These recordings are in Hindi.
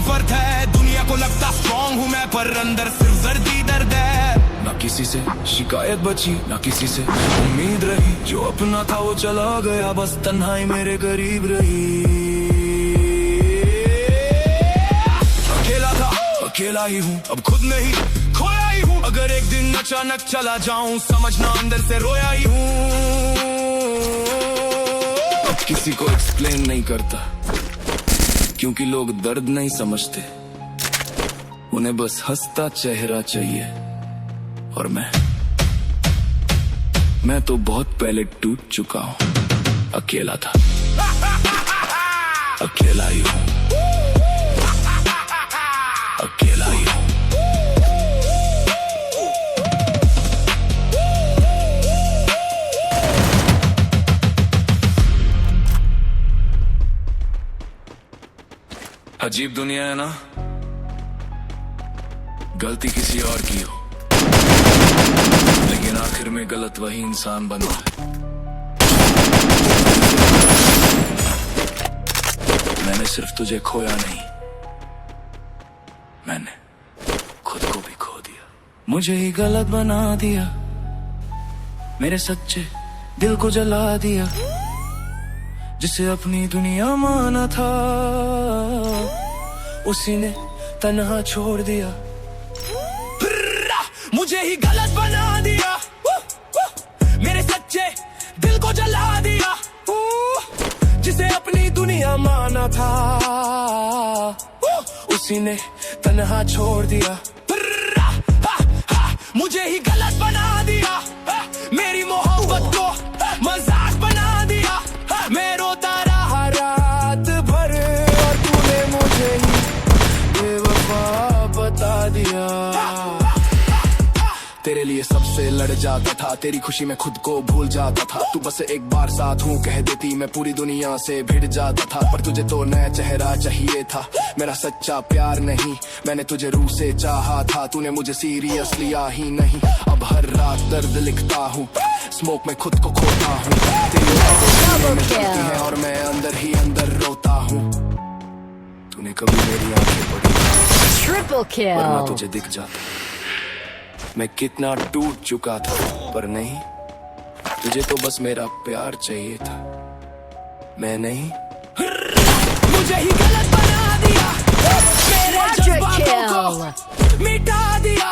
कंफर्ट है। दुनिया को लगता स्ट्रॉन्ग हूँ मैं, पर अंदर सिर्फ दर्दी दर्द है। ना किसी से शिकायत बची, ना किसी से उम्मीद रही। जो अपना था वो चला गया, बस तन्हाई मेरे करीब रही। अकेला था, अकेला ही हूँ, अब खुद नहीं खोया ही हूँ। अगर एक दिन अचानक चला जाऊं, समझना अंदर से रोया ही हूँ। अब किसी को एक्सप्लेन नहीं करता, क्योंकि लोग दर्द नहीं समझते। उन्हें बस हंसता चेहरा चाहिए। और मैं तो बहुत पहले टूट चुका हूँ। अकेला था, अकेला ही हूँ, अकेला ही हूँ। अजीब दुनिया है ना, गलती किसी और की हो, लेकिन आखिर में गलत वही इंसान बनता है। मैंने सिर्फ तुझे खोया नहीं, मैंने खुद को भी खो दिया। मुझे ही गलत बना दिया, मेरे सच्चे दिल को जला दिया। जिसे अपनी दुनिया माना था, उसी ने तन्हा छोड़ दिया। मुझे ही गलत बना दिया, मेरे सच्चे दिल को जला दिया। जिसे अपनी दुनिया माना था, उसी ने तन्हा छोड़ दिया। मुझे ही गलत बना दिया, मेरी मोहब्बत को मजाक बना दिया। मैं रोता रहा रात भर, और तूने मुझे ही बेवफा बता दिया। तेरे लिए सबसे लड़ जाता था, तेरी खुशी में खुद को भूल जाता था। तू बस एक बार साथ हूँ कह देती, मैं पूरी दुनिया से भिड़ जाता था। पर तुझे तो नया चेहरा चाहिए था, मेरा सच्चा प्यार नहीं। मैंने तुझे रूह से चाहा था, तूने मुझे सीरियस लिया ही नहीं। अब हर रात दर्द लिखता हूँ, स्मोक में खुद को खोता हूँ। तेरी में चलती है और मैं अंदर ही अंदर रोता हूँ। तूने कभी मेरी आंखें पढ़ी, ट्रिपल किल, वरना तुझे दिख जाता मैं कितना टूट चुका था। पर नहीं, तुझे तो बस मेरा प्यार चाहिए था, मैं नहीं। मुझे ही गलत बना दिया, मेरे जज्बातों को मिटा दिया।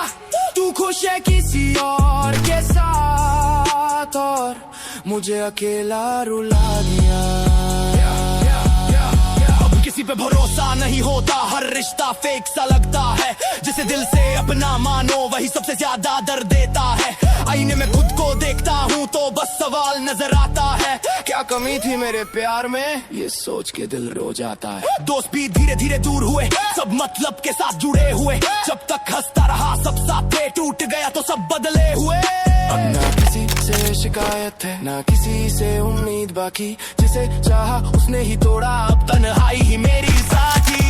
तू खुश है किसी और के साथ, और मुझे अकेला रुला दिया। किसी पे भरोसा नहीं होता, हर रिश्ता फेक सा लगता है। जिसे दिल से अपना मानो, वही सबसे ज्यादा दर्द देता है। आईने में खुद को देखता हूँ तो बस सवाल नजर आता है, क्या कमी थी मेरे प्यार में, ये सोच के दिल रो जाता है। दोस्त भी धीरे धीरे दूर हुए, सब मतलब के साथ जुड़े हुए। जब तक हंसता रहा सब साथ थे, टूट गया तो सब बदले हुए। अब ना किसी से शिकायत है, ना किसी से उम्मीद बाकी। जिसे चाहा उसने ही तोड़ा, अब तन्हाई ही मेरी साथी।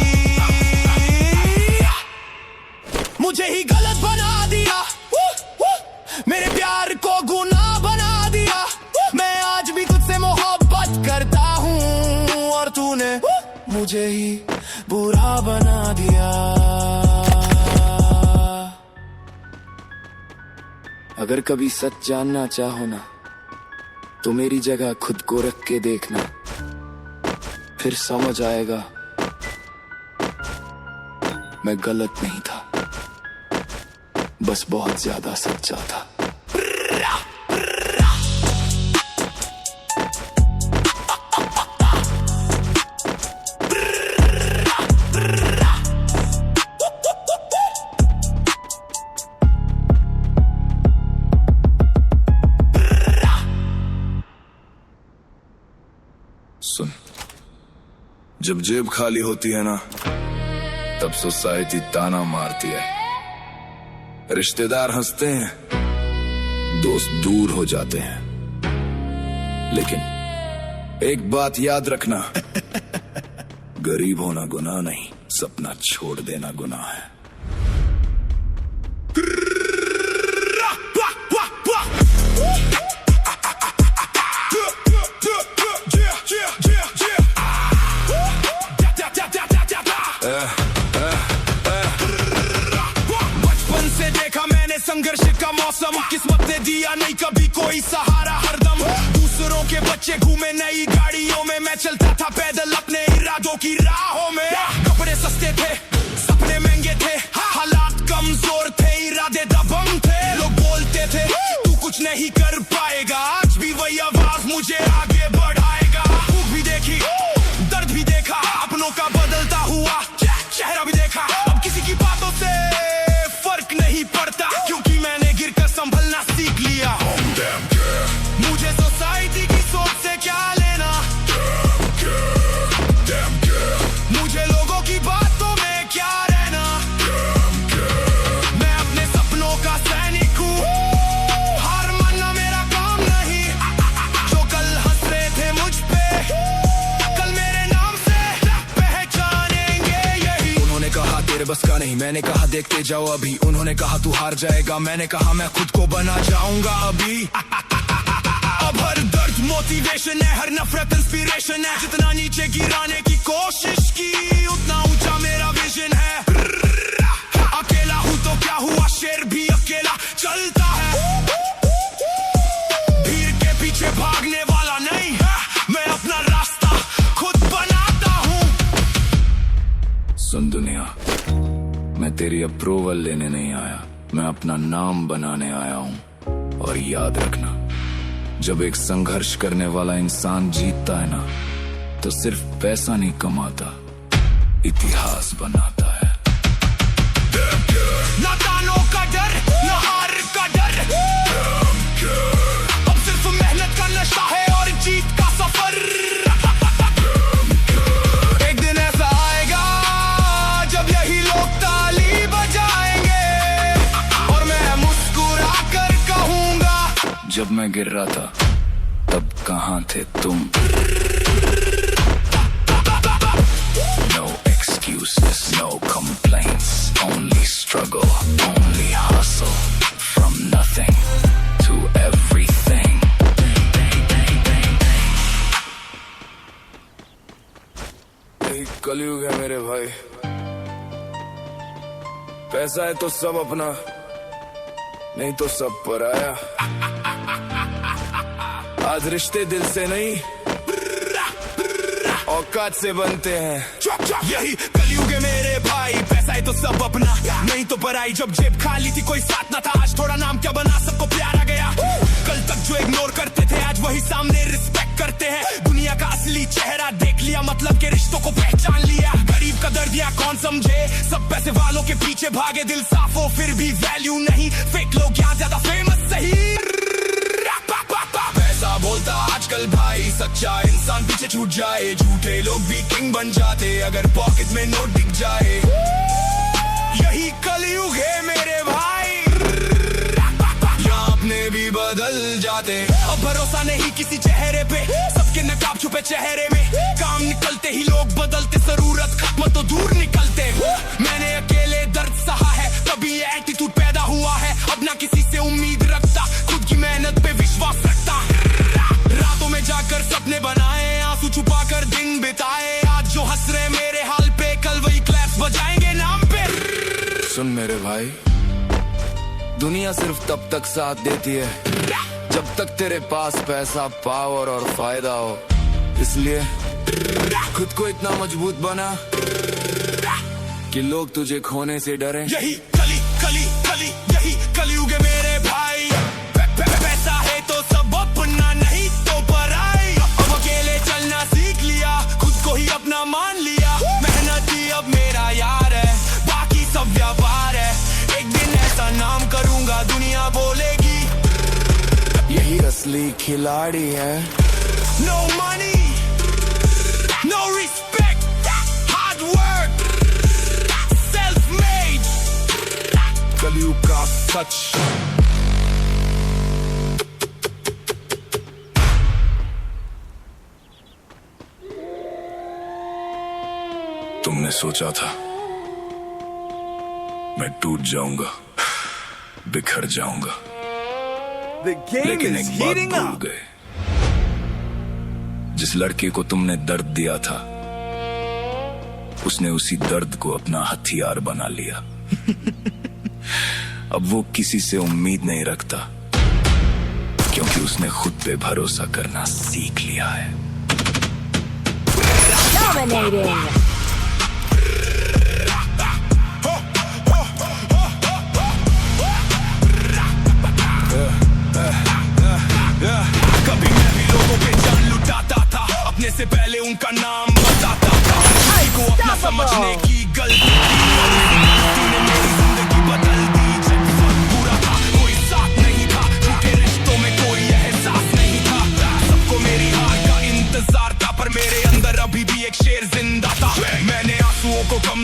मुझे ही गलत बना दिया, मेरे प्यार को गुनाह बना दिया। मैं आज भी तुझसे मोहब्बत करता हूँ, और तूने मुझे ही बुरा बना दिया। अगर कभी सच जानना चाहो ना, तो मेरी जगह खुद को रख के देखना, फिर समझ आएगा मैं गलत नहीं था, बस बहुत ज्यादा सच्चा था। सुन, जब जेब खाली होती है ना, तब सोसाइटी ताना मारती है। रिश्तेदार हंसते हैं, दोस्त दूर हो जाते हैं। लेकिन एक बात याद रखना, गरीब होना गुनाह नहीं, सपना छोड़ देना गुनाह है। कसम किस्मत ने दिया नहीं कभी कोई सहारा हरदम दूसरों के बच्चे घूमे नई गाड़ियों में मैं चलता था पैदल अपने इरादों की राहों में कपड़े सस्ते थे सपने महंगे थे हालात कमजोर थे इरादे दबंग थे लोग बोलते थे तू कुछ नहीं कर पाएगा आज भी वही आवाज मुझे आगे बढ़ाएगा भूख भी देखी दर्द भी देखा अपनों का बदलता हुआ चेहरा भी देखा अब किसी की बातों से फर्क नहीं पड़ता क्योंकि मैंने गिरकर संभलना सीख लिया मुझे सोसाइटी की सोच से क्या लेना मुझे लोगों की बातों में क्या रहना मैं अपने सपनों का सैनिक हूँ हार मानना मेरा काम नहीं जो कल हंस रहे थे मुझ पे कल मेरे नाम से पहचानेंगे यही उन्होंने कहा तेरे बस का नहीं मैंने कहा देखते जाओ अभी उन्होंने कहा तू हार जाएगा मैंने कहा मैं खुद को बना जाऊंगा अभी अब हर दर्द मोटिवेशन है हर नफरत इंस्पिरेशन है जितना नीचे गिराने की कोशिश की उतना ऊंचा मेरा विजन है अकेला हूँ तो क्या हुआ शेर भी अकेला चलता है भीड़ के पीछे भागने वाला नहीं है मैं अपना रास्ता खुद बनाता हूँ सुन दुनिया मैं तेरी अप्रूवल लेने नहीं आया मैं अपना नाम बनाने आया हूँ और याद रखना जब एक संघर्ष करने वाला इंसान जीतता है ना तो सिर्फ पैसा नहीं कमाता इतिहास बनाता है ना दानों का डर ना हार का डर अब सिर्फ मेहनत का नशा है और जीत का सफर एक दिन ऐसा आएगा जब यही लोग ताली बजाएंगे और मैं मुस्कुरा कर कहूंगा जब मैं गिर रहा था तब कहाँ थे तुम No excuses, no complaints Only struggle, only hustle From nothing to everything यही कलयुग है मेरे भाई पैसा है तो सब अपना नहीं तो सब पराया आज रिश्ते दिल से नहीं औकात से बनते हैं यही कलयुग है मेरे भाई पैसा है तो सब अपना नहीं तो पराई जब जेब खाली थी कोई साथ ना था आज थोड़ा नाम क्या बना सबको प्यारा गया कल तक जो इग्नोर करते थे आज वही सामने रिस्पेक्ट करते हैं दुनिया का असली चेहरा देख लिया मतलब के रिश्तों को पहचान लिया गरीब का दर्द या कौन समझे सब पैसे वालों के पीछे भागे दिल साफ हो फिर भी वैल्यू नहीं फेक लोग यहाँ ज्यादा फेमस सही बोलता आजकल भाई सच्चा इंसान पीछे छूट जाए झूठे लोग भी किंग बन जाते अगर पॉकेट में नोट दिख जाए यही कलयुग है मेरे भाई यहाँ अपने भी बदल जाते अब भरोसा नहीं किसी चेहरे पे सबके नकाब छुपे चेहरे में काम निकलते ही लोग बदलते जरूरत खत्म तो दूर निकलते मैंने अकेले दर्द सहा है तभी एटीट्यूड पैदा हुआ है अब ना किसी से उम्मीद रखता खुद की मेहनत पे विश्वास रखता रातों में जाकर सपने बनाए आंसू छुपा कर दिन बिताए आज जो हंस रहे मेरे हाल पे कल वही क्लैप्स बजाएंगे नाम पे सुन मेरे भाई दुनिया सिर्फ तब तक साथ देती है जब तक तेरे पास पैसा पावर और फायदा हो इसलिए खुद को इतना मजबूत बना कि लोग तुझे खोने से डरे यही कली कली कली यही कलयुग है मेरे भाई पैसा है तो सब अपना नहीं तो पराई अब अकेले चलना सीख लिया खुद को ही अपना मान लिया मेहनती अब मेरा यार है बाकी सब व्यापार है एक दिन ऐसा नाम करूंगा दुनिया बोलेगी यही असली खिलाड़ी है no money no respect hard work self made कलयुग का सच तुमने सोचा था मैं टूट जाऊंगा बिखर जाऊंगा लेकिन एक बात भूल गए जिस लड़के को तुमने दर्द दिया था उसने उसी दर्द को अपना हथियार बना लिया अब वो किसी से उम्मीद नहीं रखता, क्योंकि उसने खुद पे भरोसा करना सीख लिया है। Dominating. कभी मैं भी लोगों पे जान लुटाता था, अपने से पहले उनका नाम बताता था। किसी को अपना समझने की गलती ने मेरी जिंदगी बदल दी। जब वक्त बुरा था कोई साथ नहीं था, झूठे रिश्तों में कोई एहसास नहीं था। सबको मेरी हार का इंतजार था, पर मेरे अंदर अभी भी एक शेर जिंदा था। मैंने आंसुओं को कम